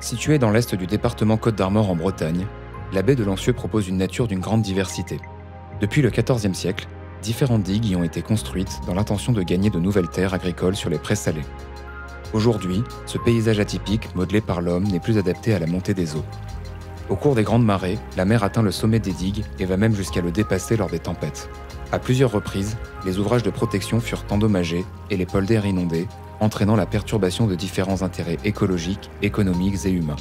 Située dans l'est du département Côte-d'Armor en Bretagne, la baie de Lancieux propose une nature d'une grande diversité. Depuis le XIVe siècle, différentes digues y ont été construites dans l'intention de gagner de nouvelles terres agricoles sur les prés salés. Aujourd'hui, ce paysage atypique, modelé par l'homme, n'est plus adapté à la montée des eaux. Au cours des grandes marées, la mer atteint le sommet des digues et va même jusqu'à le dépasser lors des tempêtes. À plusieurs reprises, les ouvrages de protection furent endommagés et les polders inondés, entraînant la perturbation de différents intérêts écologiques, économiques et humains.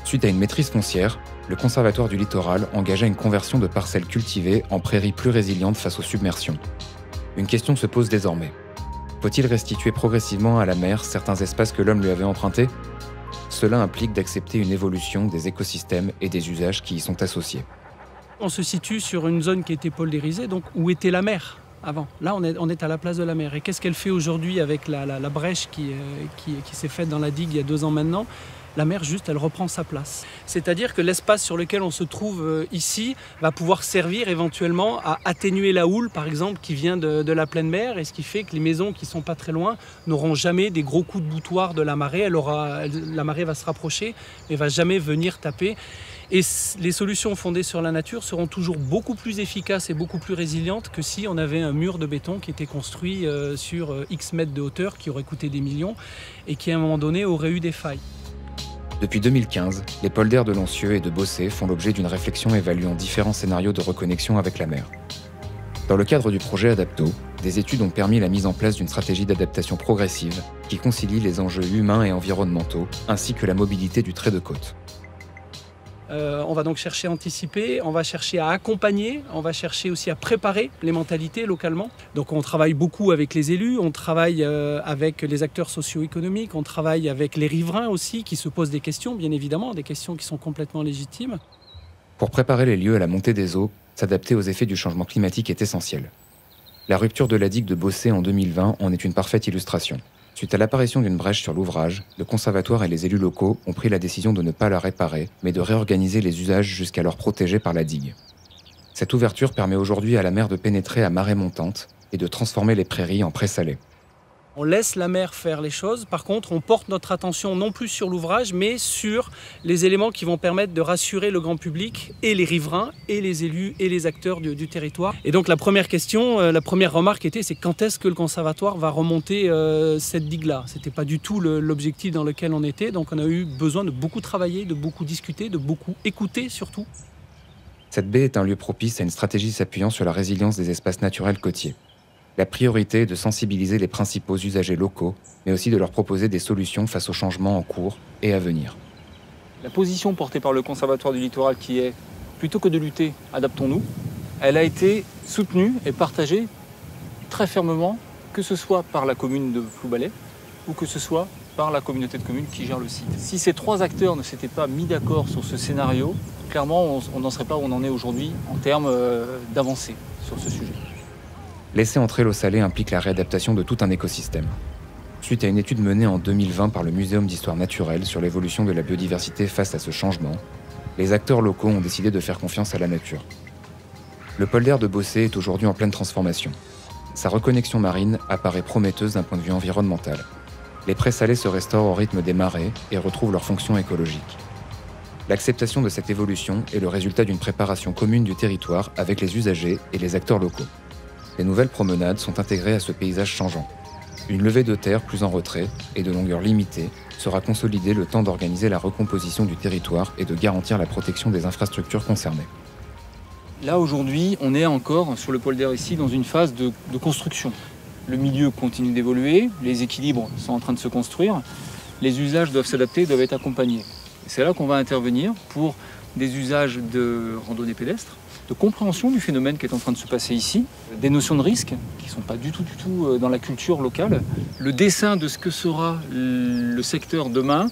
Suite à une maîtrise foncière, le Conservatoire du littoral engagea une conversion de parcelles cultivées en prairies plus résilientes face aux submersions. Une question se pose désormais. Faut-il restituer progressivement à la mer certains espaces que l'homme lui avait empruntés ? Cela implique d'accepter une évolution des écosystèmes et des usages qui y sont associés. On se situe sur une zone qui était poldérisée, donc où était la mer avant. Là, on est à la place de la mer. Et qu'est-ce qu'elle fait aujourd'hui avec la brèche qui s'est faite dans la digue il y a 2 ans maintenant ? La mer, juste, elle reprend sa place. C'est-à-dire que l'espace sur lequel on se trouve ici va pouvoir servir éventuellement à atténuer la houle, par exemple, qui vient de la pleine mer, et ce qui fait que les maisons qui ne sont pas très loin n'auront jamais des gros coups de boutoir de la marée. La marée va se rapprocher, mais ne va jamais venir taper. Et les solutions fondées sur la nature seront toujours beaucoup plus efficaces et beaucoup plus résilientes que si on avait un mur de béton qui était construit sur X mètres de hauteur, qui aurait coûté des millions, et qui à un moment donné aurait eu des failles. Depuis 2015, les polders de Lancieux et de Bossé font l'objet d'une réflexion évaluant différents scénarios de reconnexion avec la mer. Dans le cadre du projet Adapto, des études ont permis la mise en place d'une stratégie d'adaptation progressive qui concilie les enjeux humains et environnementaux, ainsi que la mobilité du trait de côte. On va donc chercher à anticiper, on va chercher à accompagner, on va chercher aussi à préparer les mentalités localement. Donc on travaille beaucoup avec les élus, on travaille avec les acteurs socio-économiques, on travaille avec les riverains aussi qui se posent des questions, bien évidemment, des questions qui sont complètement légitimes. Pour préparer les lieux à la montée des eaux, s'adapter aux effets du changement climatique est essentiel. La rupture de la digue de Bossé en 2020 en est une parfaite illustration. Suite à l'apparition d'une brèche sur l'ouvrage, le conservatoire et les élus locaux ont pris la décision de ne pas la réparer, mais de réorganiser les usages jusqu'alors protégés par la digue. Cette ouverture permet aujourd'hui à la mer de pénétrer à marée montante et de transformer les prairies en prés salés. On laisse la mer faire les choses. Par contre, on porte notre attention non plus sur l'ouvrage, mais sur les éléments qui vont permettre de rassurer le grand public et les riverains et les élus et les acteurs du territoire. Et donc la première question, la première remarque était, c'est quand est-ce que le conservatoire va remonter cette digue-là ? C'était pas du tout l'objectif dans lequel on était, donc on a eu besoin de beaucoup travailler, de beaucoup discuter, de beaucoup écouter surtout. Cette baie est un lieu propice à une stratégie s'appuyant sur la résilience des espaces naturels côtiers. La priorité est de sensibiliser les principaux usagers locaux, mais aussi de leur proposer des solutions face aux changements en cours et à venir. La position portée par le Conservatoire du littoral qui est, plutôt que de lutter, adaptons-nous, elle a été soutenue et partagée très fermement, que ce soit par la commune de Ploubalay ou que ce soit par la communauté de communes qui gère le site. Si ces 3 acteurs ne s'étaient pas mis d'accord sur ce scénario, clairement on n'en serait pas où on en est aujourd'hui en termes d'avancée sur ce sujet. Laisser entrer l'eau salée implique la réadaptation de tout un écosystème. Suite à une étude menée en 2020 par le Muséum d'histoire naturelle sur l'évolution de la biodiversité face à ce changement, les acteurs locaux ont décidé de faire confiance à la nature. Le polder de Bossé est aujourd'hui en pleine transformation. Sa reconnexion marine apparaît prometteuse d'un point de vue environnemental. Les prés salés se restaurent au rythme des marées et retrouvent leur fonction écologique. L'acceptation de cette évolution est le résultat d'une préparation commune du territoire avec les usagers et les acteurs locaux. Les nouvelles promenades sont intégrées à ce paysage changeant. Une levée de terre plus en retrait et de longueur limitée sera consolidée le temps d'organiser la recomposition du territoire et de garantir la protection des infrastructures concernées. Là aujourd'hui, on est encore sur le polder ici dans une phase de construction. Le milieu continue d'évoluer, les équilibres sont en train de se construire, les usages doivent s'adapter, doivent être accompagnés. Et c'est là qu'on va intervenir pour des usages de randonnée pédestre, de compréhension du phénomène qui est en train de se passer ici, des notions de risque qui ne sont pas du tout dans la culture locale. Le dessin de ce que sera le secteur demain,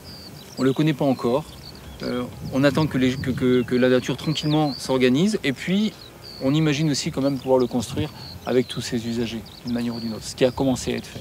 on ne le connaît pas encore. On attend que la nature tranquillement s'organise et puis on imagine aussi quand même pouvoir le construire avec tous ses usagers d'une manière ou d'une autre, ce qui a commencé à être fait.